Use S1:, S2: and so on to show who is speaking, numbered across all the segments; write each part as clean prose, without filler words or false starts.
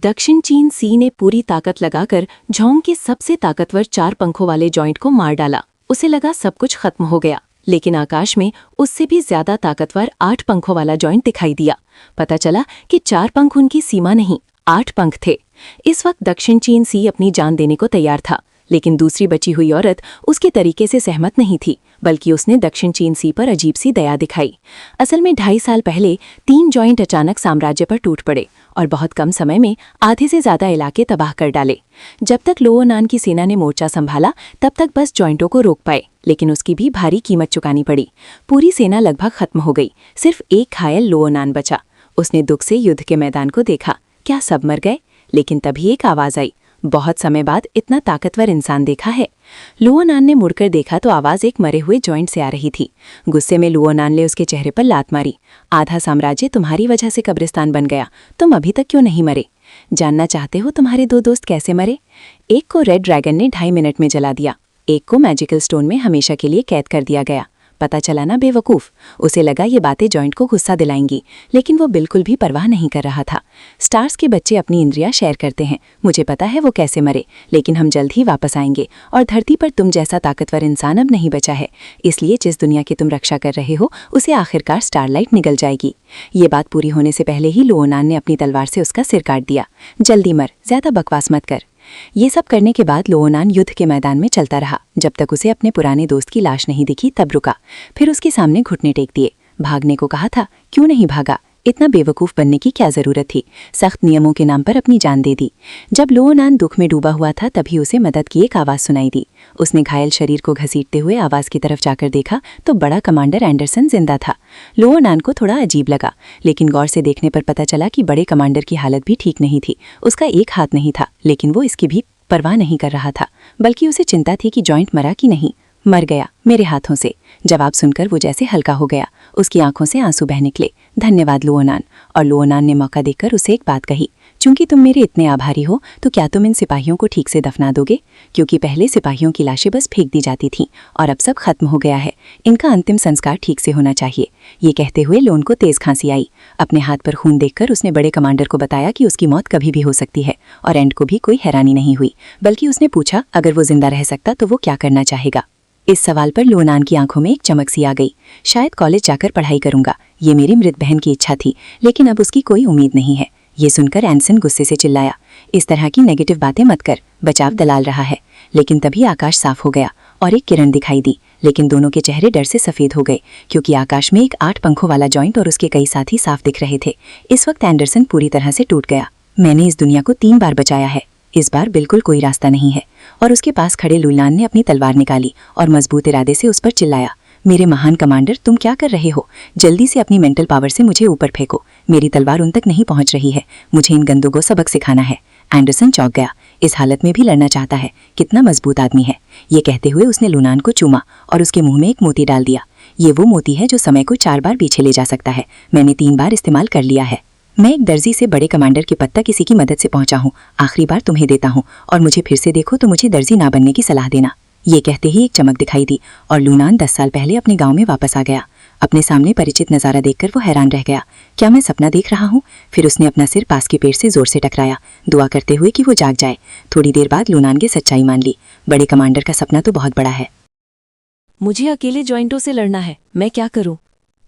S1: दक्षिण चीन सी ने पूरी ताकत लगाकर झोंग के सबसे ताकतवर 4 पंखों वाले जॉइंट को मार डाला। उसे लगा सब कुछ खत्म हो गया, लेकिन आकाश में उससे भी ज्यादा ताकतवर 8 पंखों वाला जॉइंट दिखाई दिया। पता चला कि 4 पंख उनकी सीमा नहीं, 8 पंख थे। इस वक्त दक्षिण चीन सी अपनी जान देने को तैयार था, लेकिन दूसरी बची हुई औरत उसके तरीके से सहमत नहीं थी, बल्कि उसने दक्षिण चीन सी पर अजीब सी दया दिखाई। असल में 2.5 साल पहले 3 जॉइंट अचानक साम्राज्य पर टूट पड़े और बहुत कम समय में आधे से ज्यादा इलाके तबाह कर डाले। जब तक लोओनान की सेना ने मोर्चा संभाला तब तक बस जॉइंटों को रोक पाए, लेकिन उसकी भी भारी कीमत चुकानी पड़ी। पूरी सेना लगभग खत्म हो गई, सिर्फ एक घायल लोओनान बचा। उसने दुख से युद्ध के मैदान को देखा, क्या सब मर गए? लेकिन तभी एक आवाज आई, बहुत समय बाद इतना ताकतवर इंसान देखा है। लुओनान ने मुड़कर देखा तो आवाज एक मरे हुए जॉइंट से आ रही थी। गुस्से में लुओनान ने उसके चेहरे पर लात मारी। आधा साम्राज्य तुम्हारी वजह से कब्रिस्तान बन गया, तुम अभी तक क्यों नहीं मरे? जानना चाहते हो तुम्हारे 2 दोस्त कैसे मरे? एक को रेड ड्रैगन ने 2.5 मिनट में जला दिया, एक को मैजिकल स्टोन में हमेशा के लिए कैद कर दिया गया। पता चला ना बेवकूफ। उसे लगा ये बातें जॉइंट को गुस्सा दिलाएंगी, लेकिन वो बिल्कुल भी परवाह नहीं कर रहा था। स्टार्स के बच्चे अपनी इंद्रियां शेयर करते हैं। मुझे पता है वो कैसे मरे, लेकिन हम जल्द ही वापस आएंगे और धरती पर तुम जैसा ताकतवर इंसान अब नहीं बचा है। इसलिए जिस दुनिया की तुम रक्षा कर रहे हो उसे आखिरकार स्टारलाइट निगल जाएगी। ये बात पूरी होने से पहले ही लुओनान ने अपनी तलवार से उसका सिर काट दिया। जल्दी मर, ज्यादा बकवास मत कर। ये सब करने के बाद लुओनान युद्ध के मैदान में चलता रहा। जब तक उसे अपने पुराने दोस्त की लाश नहीं दिखी तब रुका, फिर उसके सामने घुटने टेक दिए। भागने को कहा था, क्यों नहीं भागा? इतना बेवकूफ बनने की क्या जरूरत थी? सख्त नियमों के नाम पर अपनी जान दे दी। जब लुओनान दुख में डूबा हुआ था तभी उसे मदद की एक आवाज सुनाई दी। उसने घायल शरीर को घसीटते हुए आवाज की तरफ जाकर देखा तो बड़ा कमांडर एंडरसन जिंदा था। लुओनान को थोड़ा अजीब लगा, लेकिन गौर से देखने पर पता चला कि बड़े कमांडर की हालत भी ठीक नहीं थी। उसका एक हाथ नहीं था, लेकिन वो इसकी भी परवाह नहीं कर रहा था, बल्कि उसे चिंता थी कि जॉइंट मरा कि नहीं। मर गया मेरे हाथों से। जवाब सुनकर वो जैसे हल्का हो गया। उसकी आंखों से आंसू बह निकले। धन्यवाद लुओनान। और लुओनान ने मौका देकर उसे एक बात कही, चूंकि तुम मेरे इतने आभारी हो तो क्या तुम इन सिपाहियों को ठीक से दफना दोगे? क्योंकि पहले सिपाहियों की लाशें बस फेंक दी जाती थीं और अब सब खत्म हो गया है। इनका अंतिम संस्कार ठीक से होना चाहिए। ये कहते हुए लोन को तेज खांसी आई। अपने हाथ पर खून देखकर उसने बड़े कमांडर को बताया कि उसकी मौत कभी भी हो सकती है, और एंड को भी कोई हैरानी नहीं हुई, बल्कि उसने पूछा अगर वो जिंदा रह सकता तो वो क्या करना चाहेगा। इस सवाल पर लुओनान की आंखों में एक चमक सी आ गई। शायद कॉलेज जाकर पढ़ाई करूंगा, ये मेरी मृत बहन की इच्छा थी, लेकिन अब उसकी कोई उम्मीद नहीं है। ये सुनकर एंडरसन गुस्से से चिल्लाया, इस तरह की नेगेटिव बातें मत कर, बचाव दलाल रहा है। लेकिन तभी आकाश साफ हो गया और एक किरण दिखाई दी, लेकिन दोनों के चेहरे डर से सफेद हो गए, क्योंकि आकाश में एक 8 पंखों वाला जॉइंट और उसके कई साथी साफ दिख रहे थे। इस वक्त एंडरसन पूरी तरह से टूट गया। मैंने इस दुनिया को 3 बार बचाया है, इस बार बिल्कुल कोई रास्ता नहीं है। और उसके पास खड़े लुओनान ने अपनी तलवार निकाली और मजबूत इरादे से उस पर चिल्लाया, मेरे महान कमांडर, तुम क्या कर रहे हो? जल्दी से अपनी मेंटल पावर से मुझे ऊपर फेंको। मेरी तलवार उन तक नहीं पहुंच रही है। मुझे इन गंदों को सबक सिखाना है। एंडरसन चौंक गया। इस हालत में भी लड़ना चाहता है, कितना मजबूत आदमी है। ये कहते हुए उसने लुओनान को चूमा और उसके मुंह में एक मोती डाल दिया। ये वो मोती है जो समय को 4 बार पीछे ले जा सकता है। मैंने 3 बार इस्तेमाल कर लिया है। मैं एक दर्जी से बड़े कमांडर के पद तक किसी की मदद से पहुंचा हूँ। आखिरी बार तुम्हें देता हूँ, और मुझे फिर से देखो तो मुझे दर्जी ना बनने की सलाह देना। ये कहते ही एक चमक दिखाई दी और लुओनान 10 साल पहले अपने गांव में वापस आ गया। अपने सामने परिचित नज़ारा देखकर वो हैरान रह गया। क्या मैं सपना देख रहा हूँ? फिर उसने अपना सिर पास के पेड़ से जोर से टकराया, दुआ करते हुए कि वो जाग जाए। थोड़ी देर बाद लुओनान ने सच्चाई मान ली। बड़े कमांडर का सपना तो बहुत बड़ा है। मुझे अकेले जॉइंटों से लड़ना है, मैं क्या करूं?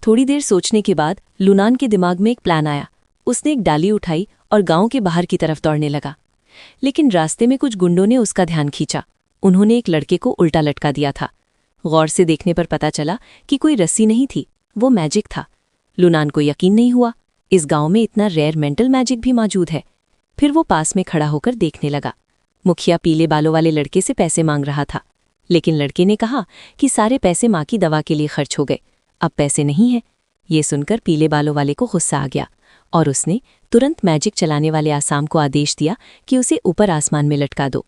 S1: थोड़ी देर सोचने के बाद लुओनान के दिमाग में एक प्लान आया। उसने एक डाली उठाई और गांव के बाहर की तरफ दौड़ने लगा, लेकिन रास्ते में कुछ गुंडों ने उसका ध्यान खींचा। उन्होंने एक लड़के को उल्टा लटका दिया था। गौर से देखने पर पता चला कि कोई रस्सी नहीं थी, वो मैजिक था। लुओनान को यकीन नहीं हुआ, इस गांव में इतना रेयर मेंटल मैजिक भी मौजूद है। फिर वो पास में खड़ा होकर देखने लगा। मुखिया पीले बालों वाले लड़के से पैसे मांग रहा था, लेकिन लड़के ने कहा कि सारे पैसे माँ की दवा के लिए खर्च हो गए, अब पैसे नहीं है। ये सुनकर पीले बालों वाले को गुस्सा आ गया और उसने तुरंत मैजिक चलाने वाले आसाम को आदेश दिया कि उसे ऊपर आसमान में लटका दो।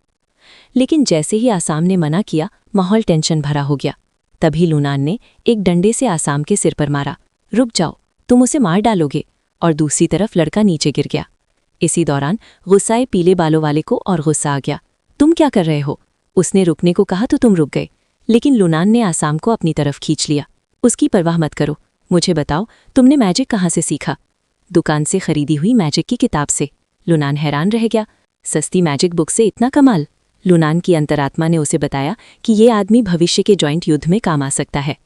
S1: लेकिन जैसे ही आसाम ने मना किया, माहौल टेंशन भरा हो गया। तभी लुओनान ने एक डंडे से आसाम के सिर पर मारा। रुक जाओ, तुम उसे मार डालोगे। और दूसरी तरफ लड़का नीचे गिर गया। इसी दौरान गुस्साए पीले बालों वाले को और गुस्सा आ गया। तुम क्या कर रहे हो? उसने रुकने को कहा तो तुम रुक गए, लेकिन लुओनान ने आसाम को अपनी तरफ खींच लिया। उसकी परवाह मत करो, मुझे बताओ तुमने मैजिक कहाँ से सीखा? दुकान से खरीदी हुई मैजिक की किताब से। लुनान हैरान रह गया। सस्ती मैजिक बुक से इतना कमाल? लुनान की अंतरात्मा ने उसे बताया कि ये आदमी भविष्य के जॉइंट युद्ध में काम आ सकता है।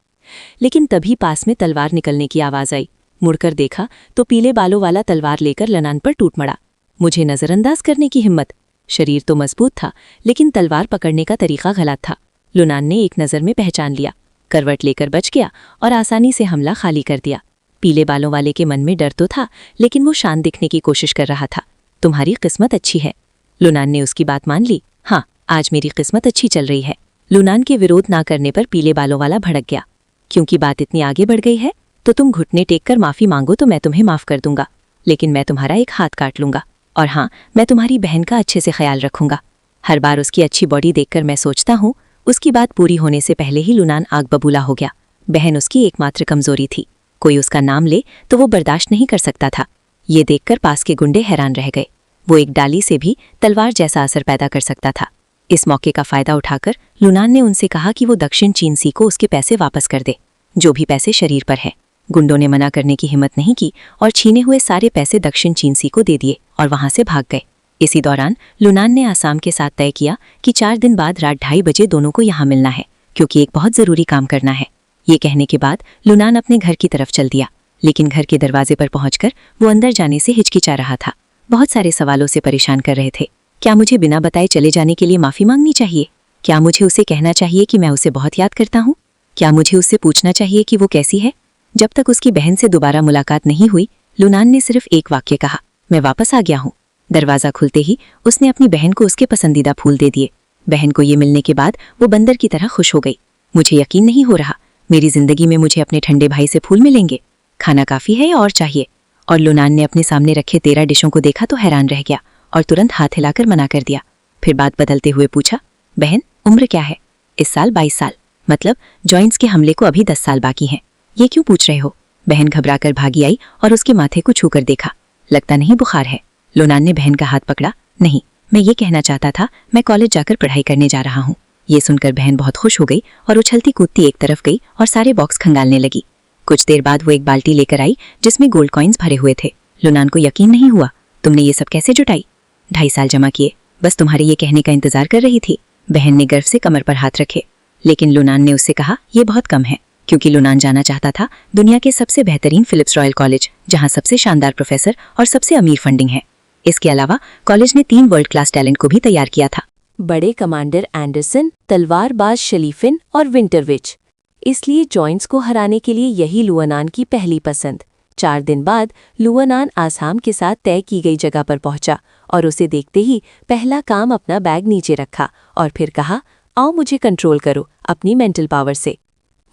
S1: लेकिन तभी पास में तलवार निकलने की आवाज आई। मुड़कर देखा तो पीले बालों वाला तलवार लेकर लुनान पर टूट मड़ा। मुझे नजरअंदाज करने की हिम्मत। शरीर तो मजबूत था, लेकिन तलवार पकड़ने का तरीका गलत था। लुनान ने एक नज़र में पहचान लिया, करवट लेकर बच गया और आसानी से हमला खाली कर दिया। पीले बालों वाले के मन में डर तो था, लेकिन वो शांत दिखने की कोशिश कर रहा था। तुम्हारी किस्मत अच्छी है। लुनान ने उसकी बात मान ली। हाँ, आज मेरी किस्मत अच्छी चल रही है। लुनान के विरोध ना करने पर पीले बालों वाला भड़क गया। क्योंकि बात इतनी आगे बढ़ गई है तो तुम घुटने टेक कर माफी मांगो तो मैं तुम्हें माफ कर दूंगा, लेकिन मैं तुम्हारा एक हाथ काट लूंगा। और हाँ, मैं तुम्हारी बहन का अच्छे से ख्याल रखूंगा। हर बार उसकी अच्छी बॉडी देखकर मैं सोचता हूँ। उसकी बात पूरी होने से पहले ही लुनान आग बबूला हो गया। बहन उसकी एकमात्र कमजोरी थी। कोई उसका नाम ले तो वो बर्दाश्त नहीं कर सकता था। ये देखकर पास के गुंडे हैरान रह गए। वो एक डाली से भी तलवार जैसा असर पैदा कर सकता था। इस मौके का फायदा उठाकर लुनान ने उनसे कहा कि वो दक्षिण चीन सी को उसके पैसे वापस कर दे, जो भी पैसे शरीर पर है। गुंडों ने मना करने की हिम्मत नहीं की और छीने हुए सारे पैसे दक्षिण चीन सी को दे दिए और वहां से भाग गए। इसी दौरान लुनान ने आसाम के साथ तय किया कि 4 दिन बाद रात 2:30 बजे दोनों को यहाँ मिलना है, क्योंकि एक बहुत जरूरी काम करना है। ये कहने के बाद लुनान अपने घर की तरफ चल दिया, लेकिन घर के दरवाजे पर पहुंचकर वो अंदर जाने से हिचकिचा रहा था। बहुत सारे सवालों से परेशान कर रहे थे। क्या मुझे बिना बताए चले जाने के लिए माफी मांगनी चाहिए? क्या मुझे उसे कहना चाहिए कि मैं उसे बहुत याद करता हूँ? क्या मुझे उससे पूछना चाहिए कि वो कैसी है? जब तक उसकी बहन से दोबारा मुलाकात नहीं हुई, लुनान ने सिर्फ एक वाक्य कहा, मैं वापस आ गया हूँ। दरवाजा खुलते ही उसने अपनी बहन को उसके पसंदीदा फूल दे दिए। बहन को ये मिलने के बाद वो बंदर की तरह खुश हो गई। मुझे यकीन नहीं हो रहा, मेरी जिंदगी में मुझे अपने ठंडे भाई से फूल मिलेंगे। खाना काफी है या और चाहिए? और लुनान ने अपने सामने रखे 13 डिशों को देखा तो हैरान रह गया और तुरंत हाथ हिलाकर मना कर दिया। फिर बात बदलते हुए पूछा, बहन उम्र क्या है? इस साल 22 साल। मतलब जॉइंट्स के हमले को अभी 10 साल बाकी हैं। ये क्यों पूछ रहे हो? बहन घबराकर भागी आई और उसके माथे को छूकर देखा। लगता नहीं बुखार है। लुनान ने बहन का हाथ पकड़ा। नहीं, मैं ये कहना चाहता था, मैं कॉलेज जाकर पढ़ाई करने जा रहा हूँ। ये सुनकर बहन बहुत खुश हो गई और उछलती कूदती एक तरफ गई और सारे बॉक्स खंगालने लगी। कुछ देर बाद वो एक बाल्टी लेकर आई जिसमें गोल्ड कॉइन्स भरे हुए थे। लुनान को यकीन नहीं हुआ। तुमने ये सब कैसे जुटाई? 2.5 साल जमा किए, बस तुम्हारे ये कहने का इंतजार कर रही थी। बहन ने गर्व से कमर पर हाथ रखे। लेकिन लुनान ने उससे कहा, ये बहुत कम है, क्योंकि लुनान जाना चाहता था दुनिया के सबसे बेहतरीन फिलिप्स रॉयल कॉलेज, जहां सबसे शानदार प्रोफेसर और सबसे अमीर फंडिंग है। इसके अलावा कॉलेज ने 3 वर्ल्ड क्लास टैलेंट को भी तैयार किया था।
S2: बड़े कमांडर एंडरसन, तलवारबाज शलीफिन और विंटरविच। इसलिए जॉइंट्स को हराने के लिए यही लुआनान की पहली पसंद। 4 दिन बाद लुआनान आसाम के साथ तय की गई जगह पर पहुंचा और उसे देखते ही पहला काम अपना बैग नीचे रखा और फिर कहा, आओ मुझे कंट्रोल करो अपनी मेंटल पावर से।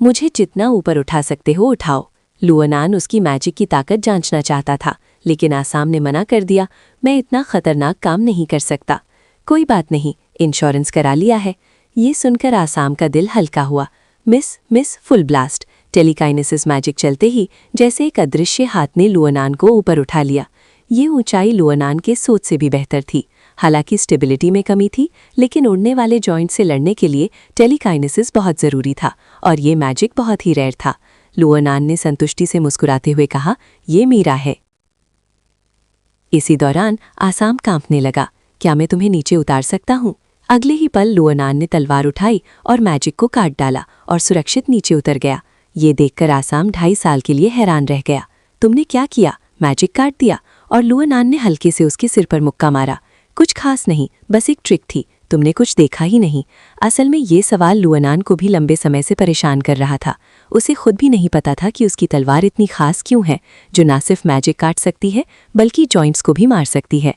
S2: मुझे जितना ऊपर उठा सकते हो उठाओ। लुआनान उसकी मैजिक की ताकत जांचना चाहता था, लेकिन आसाम ने मना कर दिया, मैं इतना खतरनाक काम नहीं कर सकता। कोई बात नहीं, इंश्योरेंस करा लिया है। ये सुनकर आसाम का दिल हल्का हुआ। Miss full blast. Telekinesis magic चलते ही जैसे एक अदृश्य हाथ ने लुआनान को ऊपर उठा लिया। ये ऊंचाई लुआनान के सोच से भी बेहतर थी। हालांकि स्टेबिलिटी में कमी थी, लेकिन उड़ने वाले जॉइंट से लड़ने के लिए टेलीकाइनेसिस बहुत ज़रूरी था और ये मैजिक बहुत ही रेयर था। लुआनान ने संतुष्टि से मुस्कुराते हुए कहा, ये मेरा है। इसी दौरान आसाम कांपने लगा। क्या मैं तुम्हें नीचे उतार सकता हूँ? अगले ही पल लुआनान ने तलवार उठाई और मैजिक को काट डाला और सुरक्षित नीचे उतर गया। ये देखकर आसाम 2.5 साल के लिए हैरान रह गया। तुमने क्या किया? मैजिक काट दिया? और लुआनान ने हल्के से उसके सिर पर मुक्का मारा। कुछ खास नहीं, बस एक ट्रिक थी, तुमने कुछ देखा ही नहीं। असल में ये सवाल लुआनान को भी लंबे समय से परेशान कर रहा था। उसे खुद भी नहीं पता था कि उसकी तलवार इतनी खास क्यों है, जो ना सिर्फ मैजिक काट सकती है बल्कि जॉइंट्स को भी मार सकती है।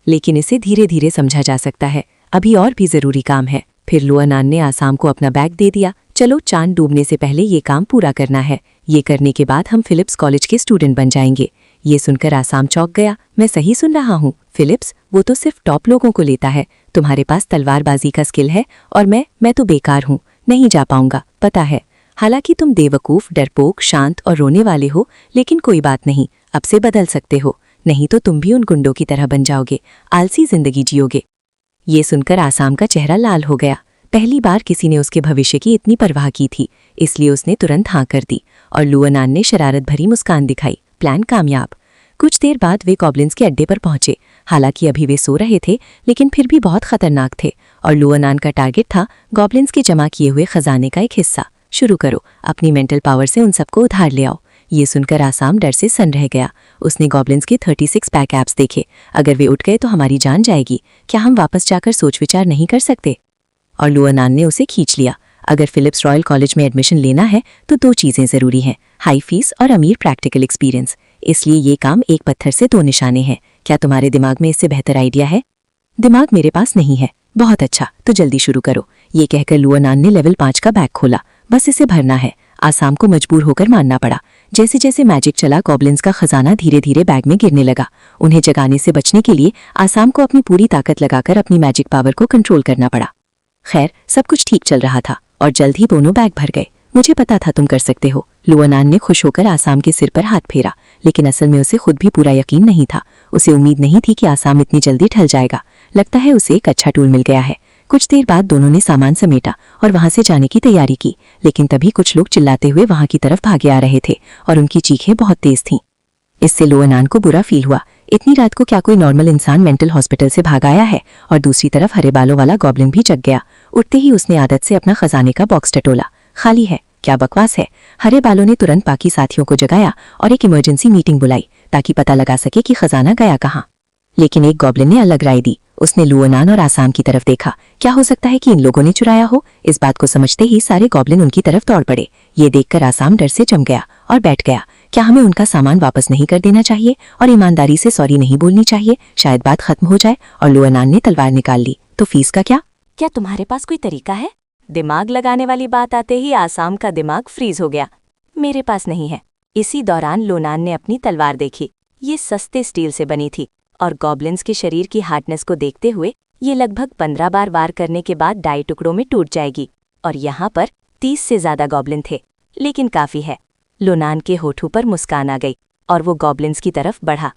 S2: लेकिन इसे धीरे धीरे समझा जा सकता है। अभी और भी जरूरी काम है। फिर लुआनान ने आसाम को अपना बैग दे दिया। चलो, चांद डूबने से पहले ये काम पूरा करना है। ये करने के बाद हम फिलिप्स कॉलेज के स्टूडेंट बन जाएंगे। ये सुनकर आसाम चौंक गया। मैं सही सुन रहा हूँ? फिलिप्स, वो तो सिर्फ टॉप लोगों को लेता है। तुम्हारे पास तलवारबाजी का स्किल है और मैं तो बेकार हूँ, नहीं जा पाऊंगा, पता है। हालांकि तुम बेवकूफ, डरपोक, शांत और रोने वाले हो, लेकिन कोई बात नहीं, अब से बदल सकते हो। नहीं तो तुम भी उन गुंडों की तरह बन जाओगे, आलसी जिंदगी जियोगे। ये सुनकर आसाम का चेहरा लाल हो गया। पहली बार किसी ने उसके भविष्य की इतनी परवाह की थी, इसलिए उसने तुरंत हाँ कर दी और लुआनान ने शरारत भरी मुस्कान दिखाई। प्लान कामयाब। कुछ देर बाद वे गॉब्लिन्स के अड्डे पर पहुंचे। हालांकि अभी वे सो रहे थे, लेकिन फिर भी बहुत खतरनाक थे और लुआनान का टारगेट था गॉब्लिन्स के जमा किए हुए खजाने का एक हिस्सा। शुरू करो, अपनी मेंटल पावर से उन सबको उधार ले आओ। ये सुनकर आसाम डर से सन रह गया। उसने गॉब्लिन्स के 36 पैक एप्स देखे। अगर वे उठ गए तो हमारी जान जाएगी। क्या हम वापस जाकर सोच विचार नहीं कर सकते? और लुआनान ने उसे खींच लिया। अगर फिलिप्स रॉयल कॉलेज में एडमिशन लेना है तो 2 चीजें जरूरी हैं, हाई फीस और अमीर प्रैक्टिकल एक्सपीरियंस। इसलिए ये काम एक पत्थर से 2 निशाने हैं। क्या तुम्हारे दिमाग में इससे बेहतर आइडिया है? दिमाग मेरे पास नहीं है। बहुत अच्छा, तो जल्दी शुरू करो। ये कहकर लुआनान ने लेवल 5 का बैग खोला। बस इसे भरना है। आसाम को मजबूर होकर मानना पड़ा। जैसे जैसे मैजिक चला, गॉब्लिन्स का खजाना धीरे धीरे बैग में गिरने लगा। उन्हें जगाने से बचने के लिए आसाम को अपनी पूरी ताकत लगाकर अपनी मैजिक पावर को कंट्रोल करना पड़ा। खैर, सब कुछ ठीक चल रहा था और जल्द ही दोनों बैग भर गए। मुझे पता था तुम कर सकते हो। लुआनान ने खुश होकर आसाम के सिर पर हाथ फेरा, लेकिन असल में उसे खुद भी पूरा यकीन नहीं था। उसे उम्मीद नहीं थी कि आसाम इतनी जल्दी ढल जाएगा। लगता है उसे एक अच्छा टूल मिल गया है। कुछ देर बाद दोनों ने सामान समेटा और वहां से जाने की तैयारी की, लेकिन तभी कुछ लोग चिल्लाते हुए वहां की तरफ भागे आ रहे थे और उनकी चीखें बहुत तेज थीं। इससे लुआनान को बुरा फील हुआ। इतनी रात को क्या कोई नॉर्मल इंसान मेंटल हॉस्पिटल से भाग आया है? और दूसरी तरफ हरे बालों वाला गॉब्लिन भी जग गया। उठते ही उसने आदत से अपना खजाने का बॉक्स टटोला। खाली है। क्या बकवास है। हरे बालों ने तुरंत बाकी साथियों को जगाया और एक इमरजेंसी मीटिंग बुलाई ताकि पता लगा सके कि खजाना गया कहाँ। लेकिन एक गॉब्लिन ने अलग राय दी। उसने लुआनान और आसाम की तरफ देखा। क्या हो सकता है कि इन लोगों ने चुराया हो? इस बात को समझते ही सारे गॉब्लिन उनकी तरफ दौड़ पड़े। ये देखकर आसाम डर से जम गया और बैठ गया। क्या हमें उनका सामान वापस नहीं कर देना चाहिए और ईमानदारी से सॉरी नहीं बोलनी चाहिए? शायद बात खत्म हो जाए। और लुआनान ने तलवार निकाल ली। तो फीस का क्या?
S1: क्या तुम्हारे पास कोई तरीका है? दिमाग लगाने वाली बात आते ही आसाम का दिमाग फ्रीज हो गया। मेरे पास नहीं है। इसी दौरान लुआनान ने अपनी तलवार देखी। ये सस्ते स्टील से बनी थी और गॉब्लिन्स के शरीर की हार्डनेस को देखते हुए ये लगभग 15 बार वार करने के बाद 2.5 टुकड़ों में टूट जाएगी। और यहाँ पर 30 से ज्यादा गॉब्लिन थे, लेकिन काफी है। लुआनान के होठों पर मुस्कान आ गई और वो गॉब्लिन्स की तरफ बढ़ा।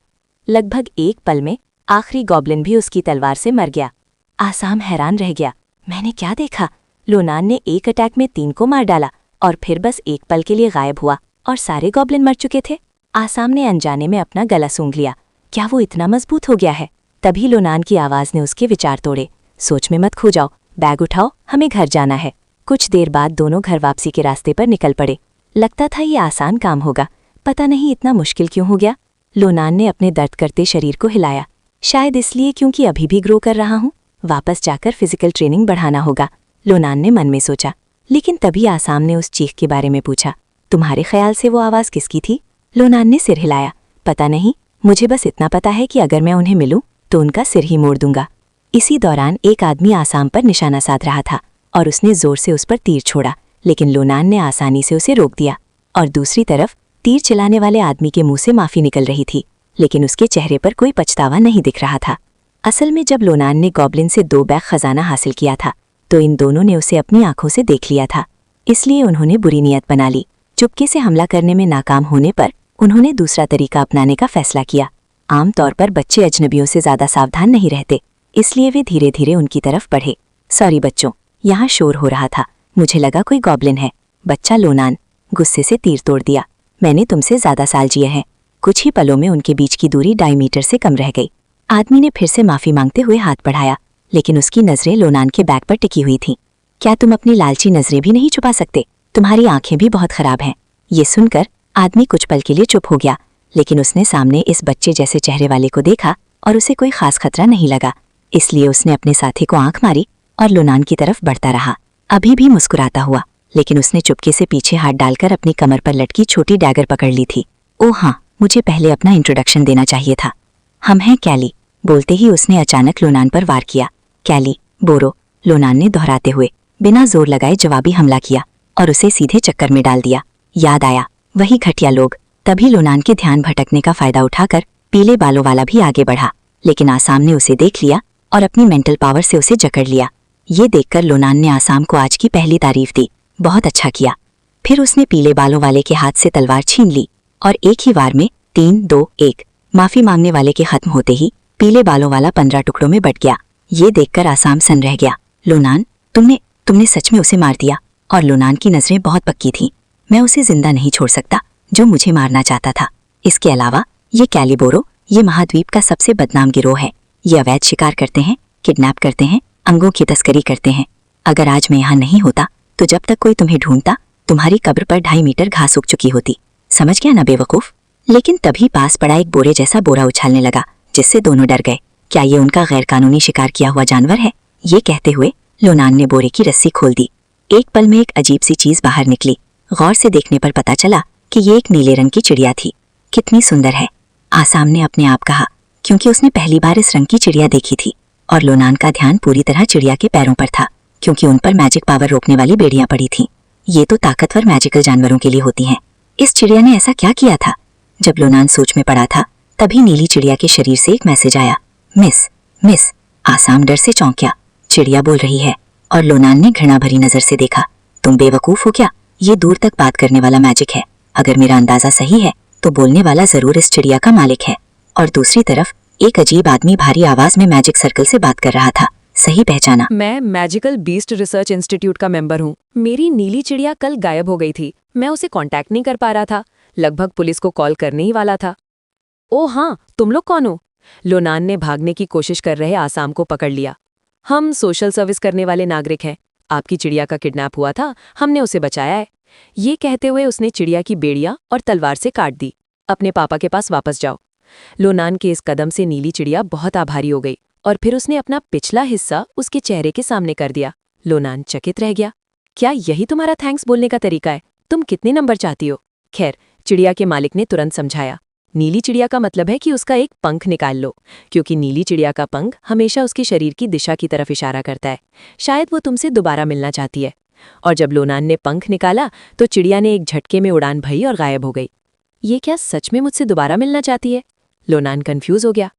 S1: लगभग एक पल में आखिरी गॉब्लिन भी उसकी तलवार से मर गया। आसाम हैरान रह गया। मैंने क्या देखा? लुआनान ने एक अटैक में 3 को मार डाला और फिर बस एक पल के लिए गायब हुआ और सारे गॉब्लिन मर चुके थे। आसाम ने अनजाने में अपना गला सूंघ लिया। क्या वो इतना मजबूत हो गया है? तभी लुआनान की आवाज ने उसके विचार तोड़े। सोच में मत खो जाओ, बैग उठाओ, हमें घर जाना है। कुछ देर बाद दोनों घर वापसी के रास्ते पर निकल पड़े। लगता था ये आसान काम होगा, पता नहीं इतना मुश्किल क्यों हो गया। लुआनान ने अपने दर्द करते शरीर को हिलाया। शायद इसलिए क्योंकि अभी भी ग्रो कर रहा हूँ। वापस जाकर फिजिकल ट्रेनिंग बढ़ाना होगा, लुआनान ने मन में सोचा। लेकिन तभी आसाम ने उस चीख के बारे में पूछा। तुम्हारे ख्याल से वो आवाज़ किसकी थी? लुआनान ने सिर हिलाया। पता नहीं, मुझे बस इतना पता है कि अगर मैं उन्हें मिलूं तो उनका सिर ही मोड़ दूंगा। इसी दौरान एक आदमी आसाम पर निशाना साध रहा था और उसने जोर से उस पर तीर छोड़ा, लेकिन लुआनान ने आसानी से उसे रोक दिया। और दूसरी तरफ तीर चलाने वाले आदमी के मुंह से माफी निकल रही थी, लेकिन उसके चेहरे पर कोई पछतावा नहीं दिख रहा था। असल में जब लुआनान ने गॉब्लिन से 2 बैग खजाना हासिल किया था तो इन दोनों ने उसे अपनी आंखों से देख लिया था। इसलिए उन्होंने बुरी नीयत बना ली। चुपके से हमला करने में नाकाम होने पर उन्होंने दूसरा तरीका अपनाने का फैसला किया। आमतौर पर बच्चे अजनबियों से ज्यादा सावधान नहीं रहते, इसलिए वे धीरे धीरे उनकी तरफ बढ़े। सॉरी बच्चों, यहाँ शोर हो रहा था, मुझे लगा कोई गॉब्लिन है। बच्चा लुआनान गुस्से से तीर तोड़ दिया। मैंने तुमसे ज्यादा साल जिए हैं। कुछ ही पलों में उनके बीच की दूरी 2.5 मीटर से कम रह गई। आदमी ने फिर से माफी मांगते हुए हाथ बढ़ाया, लेकिन उसकी नजरें लुआनान के बैग पर टिकी हुई थीं। क्या तुम अपनी लालची नजरें भी नहीं छुपा सकते? तुम्हारी आंखें भी बहुत खराब हैं। ये सुनकर आदमी कुछ पल के लिए चुप हो गया, लेकिन उसने सामने इस बच्चे जैसे चेहरे वाले को देखा और उसे कोई खास खतरा नहीं लगा। इसलिए उसने अपने साथी को आंख मारी और लुआनान की तरफ बढ़ता रहा, अभी भी मुस्कुराता हुआ। लेकिन उसने चुपके से पीछे हाथ डालकर अपनी कमर पर लटकी छोटी डैगर पकड़ ली थी। ओह हाँ, मुझे पहले अपना इंट्रोडक्शन देना चाहिए था। हम हैं कैली। बोलते ही उसने अचानक लुआनान पर वार किया। कैली, बोरो, लुआनान ने दोहराते हुए बिना जोर लगाए जवाबी हमला किया और उसे सीधे चक्कर में डाल दिया। याद आया, वही घटिया लोग। तभी लुआनान के ध्यान भटकने का फायदा उठाकर पीले बालों वाला भी आगे बढ़ा, लेकिन आसाम ने उसे देख लिया और अपनी मेंटल पावर से उसे जकड़ लिया। ये देखकर लुआनान ने आसाम को आज की पहली तारीफ दी। बहुत अच्छा किया। फिर उसने पीले बालों वाले के हाथ से तलवार छीन ली और एक ही वार में 3, 2, 1 माफी मांगने वाले के खत्म होते ही पीले बालों वाला 15 टुकड़ों में बट गया। ये देखकर आसाम सन रह गया। लुआनान, तुमने सच में उसे मार दिया? और लुआनान की नजरें बहुत पक्की थीं। मैं उसे जिंदा नहीं छोड़ सकता जो मुझे मारना चाहता था। इसके अलावा
S3: ये कैलिबोरो, ये महाद्वीप का सबसे बदनाम गिरोह है। ये अवैध शिकार करते हैं, किडनैप करते हैं, अंगों की तस्करी करते हैं। अगर आज मैं यहाँ नहीं होता तो जब तक कोई तुम्हें ढूंढता तुम्हारी कब्र पर 2.5 मीटर घास उग चुकी होती। समझ गया ना बेवकूफ? लेकिन तभी पास पड़ा एक बोरे जैसा बोरा उछालने लगा, जिससे दोनों डर गए। क्या ये उनका गैरकानूनी शिकार किया हुआ जानवर है? ये कहते हुए लोनान ने बोरे की रस्सी खोल दी। एक पल में एक अजीब सी चीज बाहर निकली। गौर से देखने पर पता चला कि ये एक नीले रंग की चिड़िया थी। कितनी सुंदर है, आसाम ने अपने आप कहा, क्योंकि उसने पहली बार इस रंग की चिड़िया देखी थी। और लोनान का ध्यान पूरी तरह चिड़िया के पैरों पर था, क्योंकि उन पर मैजिक पावर रोकने वाली बेड़ियां पड़ी थीं। ये तो ताकतवर मैजिकल जानवरों के लिए होती हैं। इस चिड़िया ने ऐसा क्या किया था? जब लोनान सोच में पड़ा था तभी नीली चिड़िया के शरीर से एक मैसेज आया, मिस मिस। आसाम डर से चौंक गया। चिड़िया बोल रही है और लोनान ने घृणा भरी नजर से देखा। तुम बेवकूफ हो क्या? ये दूर तक बात करने वाला मैजिक है। अगर मेरा अंदाजा सही है तो बोलने वाला जरूर इस चिड़िया का मालिक है। और दूसरी तरफ एक अजीब आदमी भारी आवाज में मैजिक सर्कल से बात कर रहा था। सही पहचाना।
S2: मैं मैजिकल बीस्ट रिसर्च इंस्टीट्यूट का मेंबर हूँ। मेरी नीली चिड़िया कल गायब हो गई थी। मैं उसे कांटेक्ट नहीं कर पा रहा था। लगभग पुलिस को कॉल करने ही वाला था। ओ हाँ, तुम लोग कौन हो? लोनान ने भागने की कोशिश कर रहे आसाम को पकड़ लिया। हम सोशल सर्विस करने वाले नागरिक हैं। आपकी चिड़िया का किडनैप हुआ था, हमने उसे बचाया है। ये कहते हुए उसने चिड़िया की बेड़ियां और तलवार से काट दी। अपने पापा के पास वापस जाओ। लोनान के इस कदम से नीली चिड़िया बहुत आभारी हो गई और फिर उसने अपना पिछला हिस्सा उसके चेहरे के सामने कर दिया। लोनान चकित रह गया। क्या यही तुम्हारा थैंक्स बोलने का तरीका है? तुम कितने नंबर चाहती हो? खैर, चिड़िया के मालिक ने तुरंत समझाया, नीली चिड़िया का मतलब है कि उसका एक पंख निकाल लो, क्योंकि नीली चिड़िया का पंख हमेशा उसके शरीर की दिशा की तरफ इशारा करता है। शायद वो तुमसे दोबारा मिलना चाहती है। और जब लोनान ने पंख निकाला तो चिड़िया ने एक झटके में उड़ान भरी और गायब हो गई। ये क्या सच में मुझसे दोबारा मिलना चाहती है? लोनान कंफ्यूज हो गया।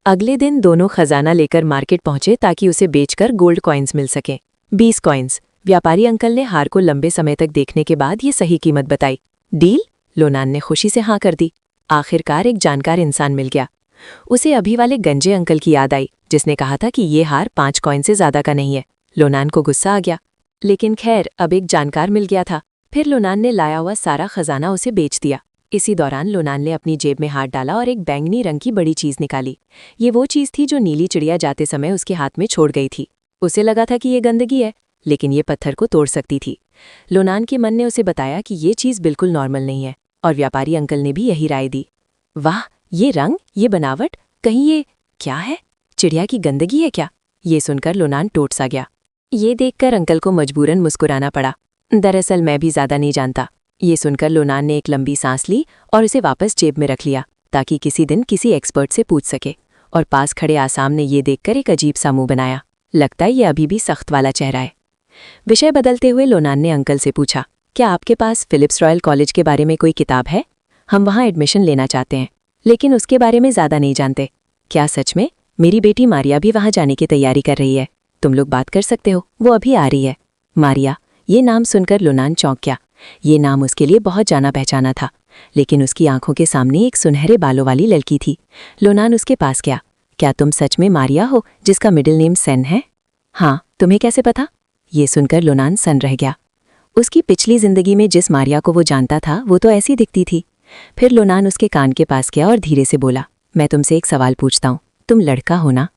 S2: अगले दिन दोनों खजाना लेकर मार्केट पहुंचे ताकि उसे बेचकर गोल्ड कॉइन्स मिल सकें। 20 कॉइन्स। व्यापारी अंकल ने हार को लंबे समय तक देखने के बाद ये सही कीमत बताई। डील? लोनान ने खुशी से हाँ कर दी। आखिरकार एक जानकार इंसान मिल गया। उसे अभी वाले गंजे अंकल की याद आई, जिसने कहा था कि ये हार 5 कॉइन से ज्यादा का नहीं है। लोनान को गुस्सा आ गया, लेकिन खैर अब एक जानकार मिल गया था। फिर लोनान ने लाया हुआ सारा खजाना उसे बेच दिया। इसी दौरान लोनान ने अपनी जेब में हाथ डाला और एक बैंगनी रंग की बड़ी चीज निकाली। ये वो चीज थी जो नीली चिड़िया जाते समय उसके हाथ में छोड़ गई थी। उसे लगा था कि ये गंदगी है, लेकिन ये पत्थर को तोड़ सकती थी। लोनान के मन ने उसे बताया कि ये चीज बिल्कुल नॉर्मल नहीं है, और व्यापारी अंकल ने भी यही राय दी। वाह, ये रंग, ये बनावट, कहीं ये क्या है? चिड़िया की गंदगी है क्या? ये सुनकर लोनान टोट सा गया। ये देखकर अंकल को मजबूरन मुस्कुराना पड़ा। दरअसल मैं भी ज्यादा नहीं जानता। ये सुनकर लोनान ने एक लंबी सांस ली और उसे वापस जेब में रख लिया, ताकि किसी दिन किसी एक्सपर्ट से पूछ सके। और पास खड़े आसाम ने ये देखकर एक अजीब सा मुंह बनाया। लगता है ये अभी भी सख्त वाला चेहरा है। विषय बदलते हुए लोनान ने अंकल से पूछा, क्या आपके पास फिलिप्स रॉयल कॉलेज के बारे में कोई किताब है? हम वहाँ एडमिशन लेना चाहते हैं, लेकिन उसके बारे में ज़्यादा नहीं जानते। क्या सच में? मेरी बेटी मारिया भी वहाँ जाने की तैयारी कर रही है। तुम लोग बात कर सकते हो, वो अभी आ रही है। मारिया, ये नाम सुनकर लोनान चौंक गया। ये नाम उसके लिए बहुत जाना पहचाना था, लेकिन उसकी आंखों के सामने एक सुनहरे बालों वाली लड़की थी। लोनान उसके पास गया। क्या तुम सच में मारिया हो, जिसका मिडिल नेम सेन है? हाँ, तुम्हें कैसे पता? ये सुनकर लोनान सन रह गया। उसकी पिछली जिंदगी में जिस मारिया को वो जानता था वो तो ऐसी दिखती थी। फिर लोनान उसके कान के पास गया और धीरे से बोला, मैं तुमसे एक सवाल पूछता हूँ, तुम लड़का हो ना?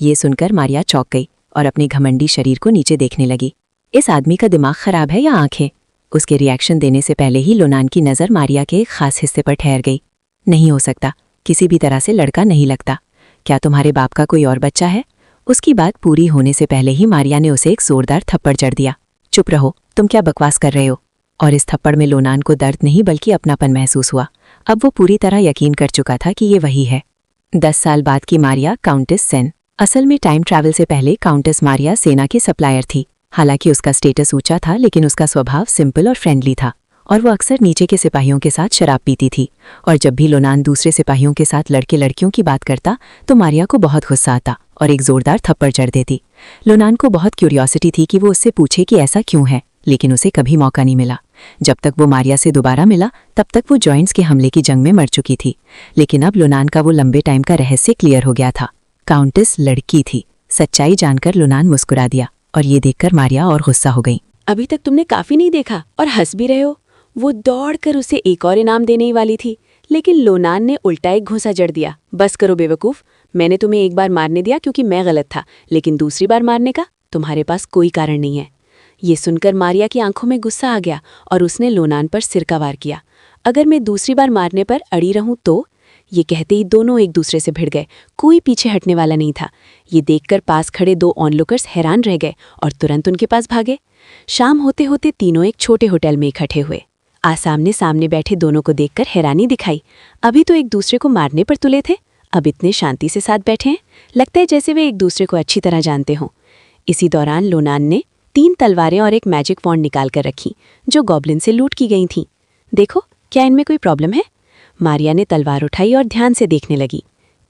S2: ये सुनकर मारिया चौंक गई और अपने घमंडी शरीर को नीचे देखने लगी। इस आदमी का दिमाग खराब है या आंखें? उसके रिएक्शन देने से पहले ही लोनान की नज़र मारिया के एक खास हिस्से पर ठहर गई। नहीं हो सकता, किसी भी तरह से लड़का नहीं लगता। क्या तुम्हारे बाप का कोई और बच्चा है? उसकी बात पूरी होने से पहले ही मारिया ने उसे एक जोरदार थप्पड़ जड़ दिया। चुप रहो, तुम क्या बकवास कर रहे हो? और इस थप्पड़ में लोनान को दर्द नहीं बल्कि अपनापन महसूस हुआ। अब वो पूरी तरह यकीन कर चुका था कि ये वही है। 10 साल बाद की मारिया काउंटेस सेन। असल में टाइम ट्रैवल से पहले काउंटेस मारिया सेना की सप्लायर थी। हालांकि उसका स्टेटस ऊंचा था, लेकिन उसका स्वभाव सिंपल और फ्रेंडली था, और वो अक्सर नीचे के सिपाहियों के साथ शराब पीती थी। और जब भी लोनान दूसरे सिपाहियों के साथ लड़के लड़कियों की बात करता तो मारिया को बहुत गुस्सा आता और एक जोरदार थप्पड़ जड़ देती। लोनान को बहुत क्यूरियोसिटी थी कि वो उससे पूछे कि ऐसा क्यों है, लेकिन उसे कभी मौका नहीं मिला। जब तक वो मारिया से दोबारा मिला तब तक वो जॉइंट्स के हमले की जंग में मर चुकी थी। लेकिन अब लोनान का वो लंबे टाइम का रहस्य क्लियर हो गया था। काउंटेस लड़की थी। सच्चाई जानकर लोनान मुस्कुरा दिया और ये देखकर मारिया और गुस्सा हो गई।
S4: अभी तक तुमने काफी नहीं देखा और हंस भी रहे हो। वो दौड़कर उसे एक और इनाम देने ही वाली थी,
S2: लेकिन लोनान ने उल्टा एक घूंसा जड़ दिया। बस करो बेवकूफ़, मैंने तुम्हें एक बार मारने दिया क्योंकि मैं गलत था, लेकिन दूसरी बार मारने का तुम्हारे पास कोई कारण नहीं है। ये सुनकर मारिया की आंखों में गुस्सा आ गया और उसने लोनान पर सिर का वार किया। अगर मैं दूसरी बार मारने पर अड़ी रहूं तो? ये कहते ही दोनों एक दूसरे से भिड़ गए। कोई पीछे हटने वाला नहीं था। ये देखकर पास खड़े 2 ऑनलुकर्स हैरान रह गए और तुरंत उनके पास भागे। शाम होते होते तीनों एक छोटे होटल में इकट्ठे हुए। आसामने सामने बैठे दोनों को देखकर हैरानी दिखाई। अभी तो एक दूसरे को मारने पर तुले थे, अब इतने शांति से साथ बैठे हैं, लगता है जैसे वे एक दूसरे को अच्छी तरह जानते हों। इसी दौरान लोनान ने 3 तलवारें और एक मैजिक वॉन्ड निकाल कर रखी जो गॉब्लिन से लूट की गई थीं। देखो, क्या इनमें कोई प्रॉब्लम है? मारिया ने तलवार उठाई और ध्यान से देखने लगी।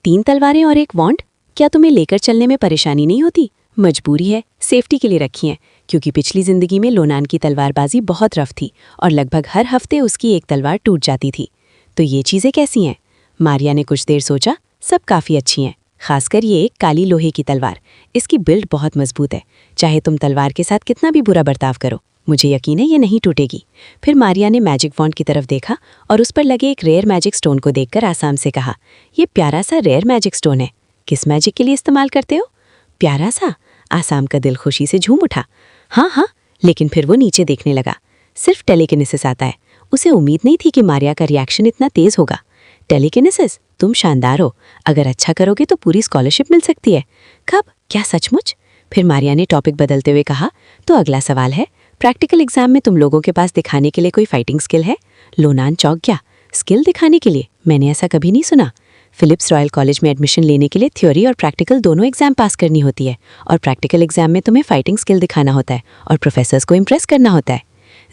S2: 3 तलवारें और एक वॉन्ड? क्या तुम्हें लेकर चलने में परेशानी नहीं होती? मजबूरी है, सेफ्टी के लिए रखी हैं, क्योंकि पिछली जिंदगी में लोनान की तलवारबाजी बहुत रफ थी और लगभग हर हफ्ते उसकी एक तलवार टूट जाती थी। तो ये चीज़ें कैसी हैं? मारिया ने कुछ देर सोचा। सब काफ़ी अच्छी हैं, खासकर ये एक काली लोहे की तलवार। इसकी बिल्ड बहुत मजबूत है, चाहे तुम तलवार के साथ कितना भी बुरा बर्ताव करो, मुझे यकीन है ये नहीं टूटेगी। फिर मारिया ने मैजिक वॉन्ड की तरफ देखा और उस पर लगे एक रेयर मैजिक स्टोन को देखकर आसाम से कहा, ये प्यारा सा रेयर मैजिक स्टोन है, किस मैजिक के लिए इस्तेमाल करते हो? प्यारा सा? आसाम का दिल खुशी से झूम उठा। हाँ, लेकिन फिर वो नीचे देखने लगा। सिर्फ टेलीकिनेसिस आता है। उसे उम्मीद नहीं थी कि मारिया का रिएक्शन इतना तेज होगा। टेलीकिनेसिस? तुम शानदार हो, अगर अच्छा करोगे तो पूरी स्कॉलरशिप मिल सकती है। कब? क्या सचमुच? फिर मारिया ने टॉपिक बदलते हुए कहा, तो अगला सवाल है, प्रैक्टिकल एग्जाम में तुम लोगों के पास दिखाने के लिए कोई फाइटिंग स्किल है? लोनान चौंक गया। स्किल दिखाने के लिए? मैंने ऐसा कभी नहीं सुना। फिलिप्स रॉयल कॉलेज में एडमिशन लेने के लिए थ्योरी और प्रैक्टिकल दोनों एग्जाम पास करनी होती है, और प्रैक्टिकल एग्जाम में तुम्हें फाइटिंग स्किल दिखाना होता है और प्रोफेसर्स को इम्प्रेस करना होता है।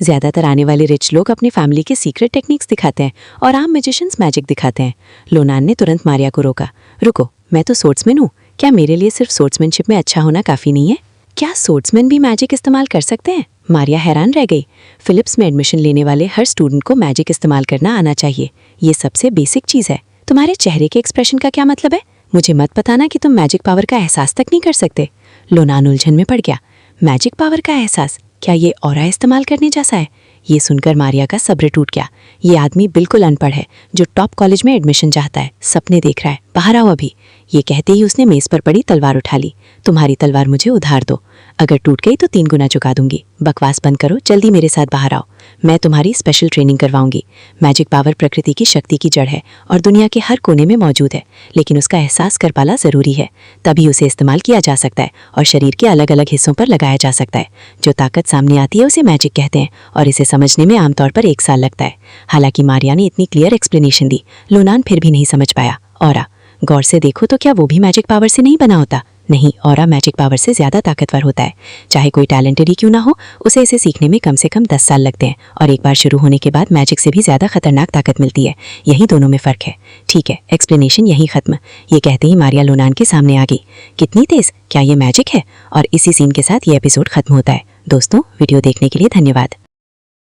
S2: ज़्यादातर आने वाले रिच लोग अपनी फैमिली के सीक्रेट टेक्निक्स दिखाते हैं और आम मैजिशियंस मैजिक दिखाते हैं। लोनान ने तुरंत मारिया को रोका। रुको, मैं तो स्पोर्ट्समैन हूँ, क्या मेरे लिए सिर्फ स्पोर्ट्समैनशिप में अच्छा होना काफ़ी नहीं है? क्या स्पोर्ट्समैन भी मैजिक इस्तेमाल कर सकते हैं? मारिया हैरान रह गई। फिलिप्स में एडमिशन लेने वाले हर स्टूडेंट को मैजिक इस्तेमाल करना आना चाहिए, ये सबसे बेसिक चीज़ है। तुम्हारे चेहरे के एक्सप्रेशन का क्या मतलब है? मुझे मत बताना कि तुम मैजिक पावर का एहसास तक नहीं कर सकते। लोनान उलझन में पड़ गया। मैजिक पावर का एहसास? क्या ये ऑरा इस्तेमाल करने जैसा है? ये सुनकर मारिया का सब्र टूट गया। ये आदमी बिल्कुल अनपढ़ है जो टॉप कॉलेज में एडमिशन चाहता है, सपने देख रहा है। बाहर आओ अभी। ये कहते ही उसने मेज पर पड़ी तलवार उठा ली। तुम्हारी तलवार मुझे उधार दो, अगर टूट गई तो 3 गुना चुका दूंगी। बकवास बंद करो, जल्दी मेरे साथ बाहर आओ, मैं तुम्हारी स्पेशल ट्रेनिंग करवाऊंगी। मैजिक पावर प्रकृति की शक्ति की जड़ है और दुनिया के हर कोने में मौजूद है, लेकिन उसका एहसास कर पाना जरूरी है, तभी उसे इस्तेमाल किया जा सकता है और शरीर के अलग अलग हिस्सों पर लगाया जा सकता है। जो ताकत सामने आती है उसे मैजिक कहते हैं और इसे समझने में आमतौर पर 1 साल लगता है। हालांकि मारिया ने इतनी क्लियर एक्सप्लेनेशन दी, लोनान फिर भी नहीं समझ पाया। ऑरा? गौर से देखो तो क्या वो भी मैजिक पावर से नहीं बना होता? नहीं, ऑरा मैजिक पावर से ज़्यादा ताकतवर होता है। चाहे कोई टैलेंटेड ही क्यों ना हो, उसे इसे सीखने में कम से कम 10 साल लगते हैं और एक बार शुरू होने के बाद मैजिक से भी ज़्यादा खतरनाक ताकत मिलती है। यही दोनों में फ़र्क है। ठीक है, एक्सप्लेनेशन यही खत्म। ये कहते ही मारिया लोनान के सामने आ गई। कितनी तेज़! क्या ये मैजिक है? और इसी सीन के साथ ये एपिसोड खत्म होता है। दोस्तों, वीडियो देखने के लिए धन्यवाद।